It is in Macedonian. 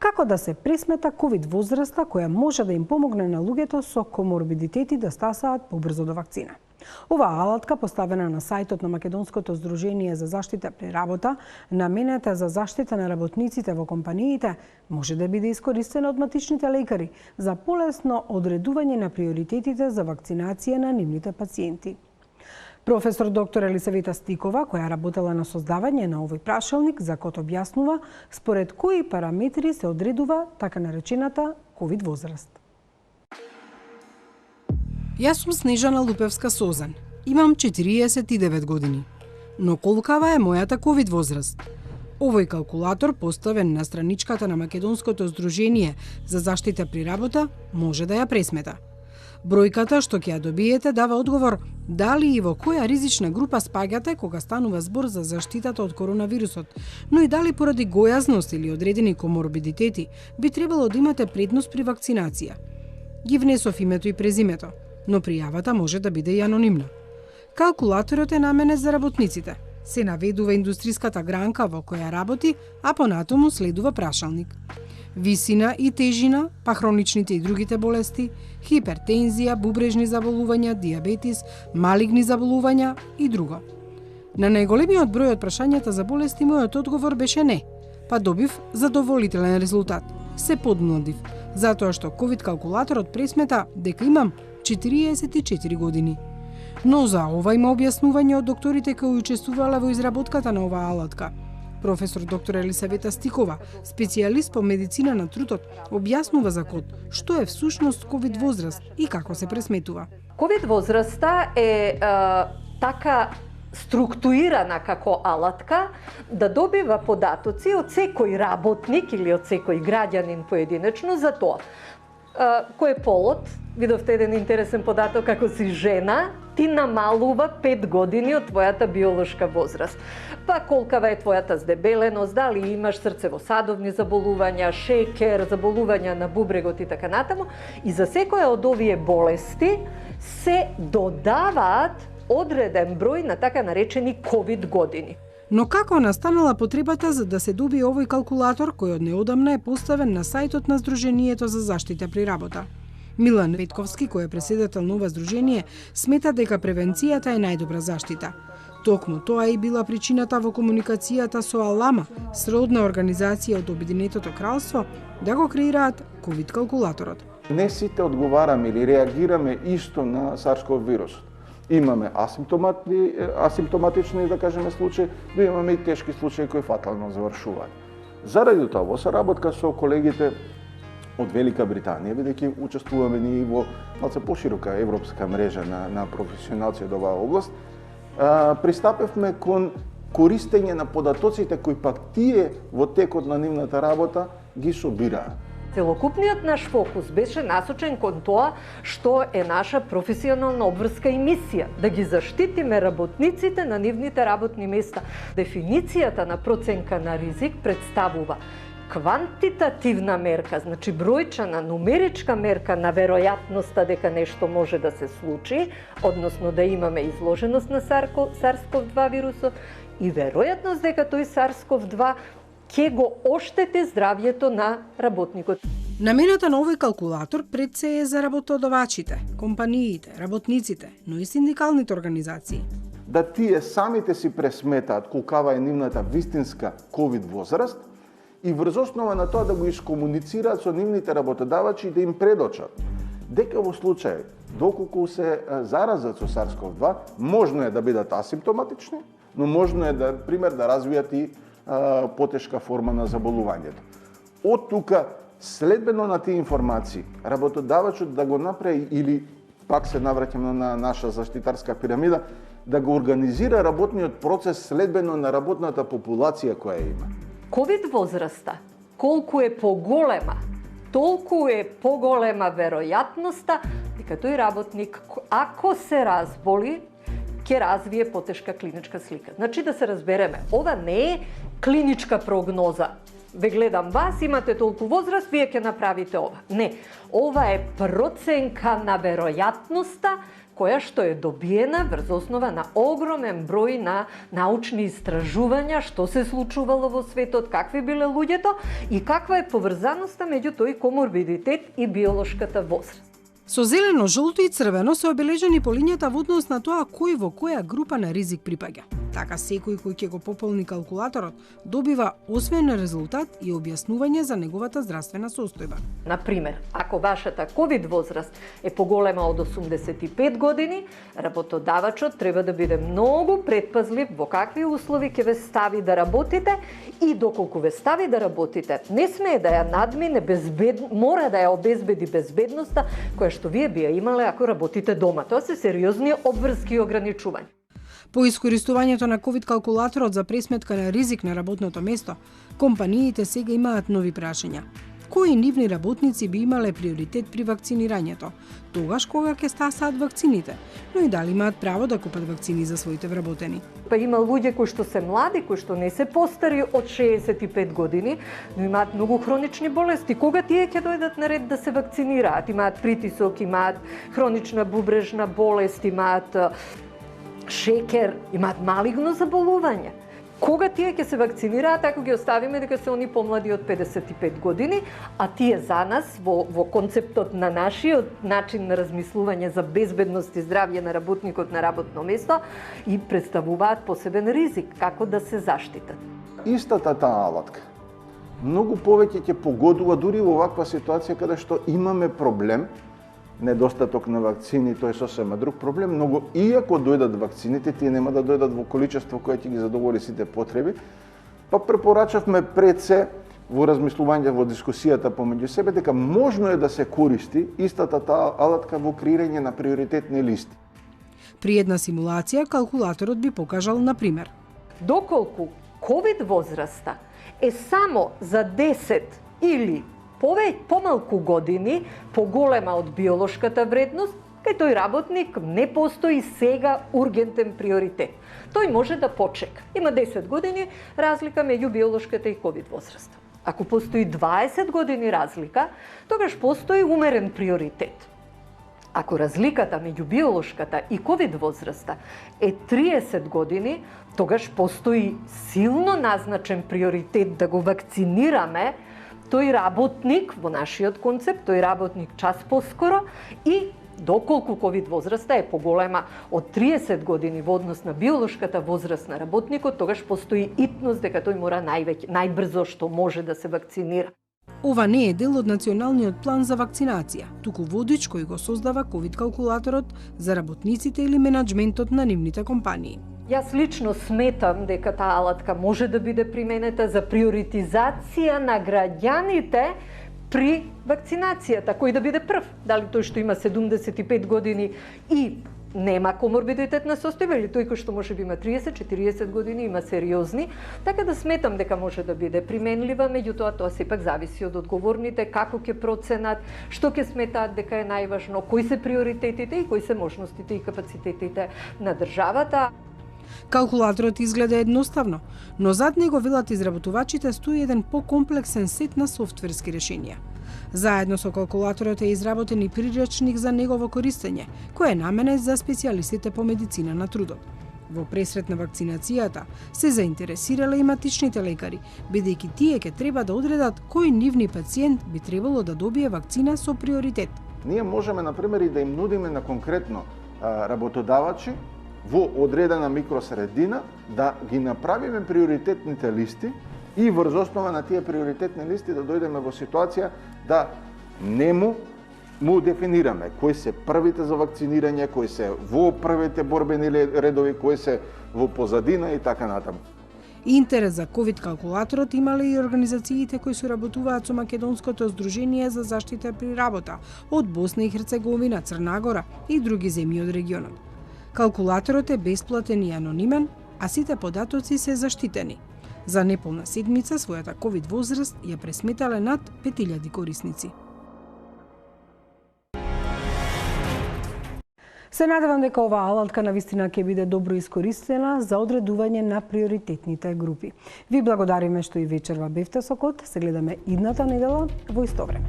Како да се пресмета ковид возраста која може да им помогне на луѓето со коморбидитети да стасаат побрзо до вакцина. Оваа алатка, поставена на сајтот на Македонското здружение за заштита при работа, наменета за заштита на работниците во компаниите, може да биде искористена од матичните лекари за полесно одредување на приоритетите за вакцинација на нивните пациенти. Професор доктор Елисавета Стикова, која работела на создавање на овој прашалник, за код објаснува според кои параметри се одредува така наречената ковид возраст. Јас сум Снежана Лупевска-Созан. Имам 49 години. Но колкава е мојата ковид возраст? Овој калкулатор, поставен на страничката на Македонското здружение за заштита при работа, може да ја пресмета. Бројката што ќе ја добиете дава одговор дали и во која ризична група спаѓате кога станува збор за заштитата од коронавирусот, но и дали поради гојазност или одредени коморбидитети би требало да имате предност при вакцинација. Ги внесов името и презимето, но пријавата може да биде и анонимна. Калкулаторот е наменет за работниците. Се наведува индустриската гранка во која работи, а понатаму следува прашалник. Висина и тежина, па хроничните и другите болести, хипертензија, бубрежни заболувања, диабетис, малигни заболувања и друго. На најголемиот број од прашањата за болести мојот одговор беше не, па добив задоволителен резултат. Се подмладив, затоа што ковид калкулаторот пресмета дека имам 44 години. Но за ова има објаснување од докторите кои учествувале во изработката на оваа алатка. Професор доктор Елисавета Стикова, специјалист по медицина на трутот, објаснува за код што е всушност ковид возраст и како се пресметува. Ковид возраста е така структурирана како алатка да добива податоци од секој работник или од секој граѓанин поединечно за тоа. Кој е полот? Видовте еден интересен податок, како си жена, ти намалува 5 години од твојата биолошка возраст. Па колкава е твојата здебеленост, дали имаш срцево-садовни заболувања, шекер, заболувања на бубрегот и така натаму. И за секоја од овие болести се додаваат одреден број на така наречени ковид години. Но како настанала потребата за да се добие овој калкулатор кој од неодамна е поставен на сајтот на Здруженијето за заштита при работа? Милан Петковски, кој е преседател на ова здружение, смета дека превенцијата е најдобра заштита. Токму тоа и била причината во комуникацијата со Алама, сродна организација од Обединетото кралство, да го креираат ковид калкулаторот. Не сите одговараме или реагираме исто на SARS-CoV вирусот. Имаме асимптоматични, да кажеме, случаи, но имаме и тешки случаи кои фатално завршуваат. Заради тоа, во соработка со колегите од Велика Британија, бидејќи учествуваме ние во малце поширока европска мрежа на професионалци од оваа област, пристапевме кон користење на податоците кои пак тие во текот на нивната работа ги собираат. Целокупниот наш фокус беше насочен кон тоа што е наша професионална обврска и мисија, да ги заштитиме работниците на нивните работни места. Дефиницијата на проценка на ризик представува квантитативна мерка, значи бројчана, нумеричка мерка на веројатноста дека нешто може да се случи, односно да имаме изложеност на SARS-CoV-2 вирусот и веројатност дека тој SARS-CoV-2 ќе го оштети здравјето на работникот. Намената на овој калкулатор пред се е за работодавачите, компаниите, работниците, но и синдикалните организации. Да тие самите си пресметаат колкава е нивната вистинска ковид возраст и врз основа на тоа да го искомуницираат со нивните работодавачи и да им предочат дека во случај доколку се заразат со SARS-CoV-2, можно е да бидат асимптоматични, но можно е да пример да развијат и потешка форма на заболувањето. Од тука, следбено на тие информации, работодавачот да го направи или пак се навраќаме на наша заштитарска пирамида, да го организира работниот процес следбено на работната популација која има. Ковид возраста, колку е поголема, толку е поголема веројатноста дека тој работник, ако се разболи, ќе развие потешка клиничка слика. Значи да се разбереме, ова не е клиничка прогноза. Ве гледам вас, имате толку возраст, вие ќе направите ова. Не, ова е проценка на веројатноста која што е добиена врз основа на огромен број на научни истражувања, што се случувало во светот, какви биле луѓето и каква е поврзаноста меѓу тој коморбидитет и биолошката возраст. Со зелено, жолто и црвено се обележени полињата во однос на тоа кој во која група на ризик припаѓа. Така секој кој ќе го пополни калкулаторот добива освен резултат и објаснување за неговата здравствена состојба. Например, ако вашата ковид возраст е поголема од 85 години, работодавачот треба да биде многу предпазлив во какви услови ќе ве стави да работите и доколку ве стави да работите, не смее да ја надмине мора да ја обезбеди безбедноста која што вие би ја имале ако работите дома. Тоа се сериозни обврски и ограничувања. По искористувањето на ковид калкулаторот за пресметка на ризик на работното место, компаниите сега имаат нови прашања. Кои нивни работници би имале приоритет при вакцинирањето, тогаш кога ќе стасаат вакцините, но и дали имаат право да купат вакцини за своите вработени. Па има луѓе кои што се млади, кои што не се постари од 65 години, но имаат многу хронични болести. Кога тие ќе дојдат на ред да се вакцинираат? Имаат притисок, имаат хронична бубрежна болест, имаат шекер, имаат малигно заболување. Кога тие ќе се вакцинираат, ако ги оставиме дека се они помлади од 55 години, а тие за нас во концептот на нашиот начин на размислување за безбедност и здравје на работникот на работно место и представуваат посебен ризик како да се заштитат. Истата таа алатка многу повеќе ќе погодува дури во ваква ситуација каде што имаме проблем, недостаток на вакцини, тој е сосема друг проблем, многу иако дојдат вакцините, тие нема да дојдат во количество кое ќе ги задоволи сите потреби, па препорачавме пред се во размислување во дискусијата помеѓу себе дека можно е да се користи истата таа алатка во креирање на приоритетни листи. При една симулација калкулаторот би покажал на пример: доколку ковид возраста е само за 10 или помалку години поголема од биолошката вредност, кај тој работник не постои сега ургентен приоритет. Тој може да почека. Има 10 години разлика меѓу биолошката и ковид возраста. Ако постои 20 години разлика, тогаш постои умерен приоритет. Ако разликата меѓу биолошката и ковид возраста е 30 години, тогаш постои силно назначен приоритет да го вакцинираме тој работник, во нашиот концепт, тој работник час поскоро и доколку ковид возраста е поголема од 30 години во однос на биолошката возраст на работникот, тогаш постои итност дека тој мора најбрзо што може да се вакцинира. Ова не е дел од националниот план за вакцинација, туку водич кој го создава ковид калкулаторот за работниците или менаџментот на нивните компании. Јас лично сметам дека таа алатка може да биде применета за приоритизација на граѓаните при вакцинацијата, кој да биде прв. Дали тој што има 75 години и нема коморбидитетна состојба или тој кој што може би има 30-40 години, има сериозни, така да сметам дека може да биде применлива, меѓутоа тоа сепак зависи од одговорните, како ќе проценат, што ќе сметаат дека е најважно, кои се приоритетите и кои се можностите и капацитетите на државата. Калкулаторот изгледа едноставно, но зад него, велат изработувачите, стои еден покомплексен сет на софтверски решенија. Заедно со калкулаторот е изработен и приречник за негово користење, кој е наменет за специјалистите по медицина на трудот. Во пресрет на вакцинацијата се заинтересирале и матичните лекари, бидејќи тие ќе треба да одредат кој нивни пациент би требало да добие вакцина со приоритет. Ние можеме, например, и да им нудиме на конкретно работодавачи во одредена микросредина да ги направиме приоритетните листи и врз основа на тие приоритетни листи да дојдеме во ситуација да не му дефинираме кои се првите за вакцинирање, кои се во првите борбени редови, кои се во позадина и така натаму. Интерес за ковид калкулаторот имале и организациите кои соработуваат со Македонското здружение за заштита при работа од Босна и Херцеговина, Црна Гора и други земји од регионот. Калкулаторот е бесплатен и анонимен, а сите податоци се заштитени. За неполна седмица својата ковид возраст ја пресметале над 5000 корисници. Се надевам дека оваа алатка навистина ќе биде добро искористена за одредување на приоритетните групи. Ви благодариме што и вечерва бевте со Код. Се гледаме идната недела во исто време.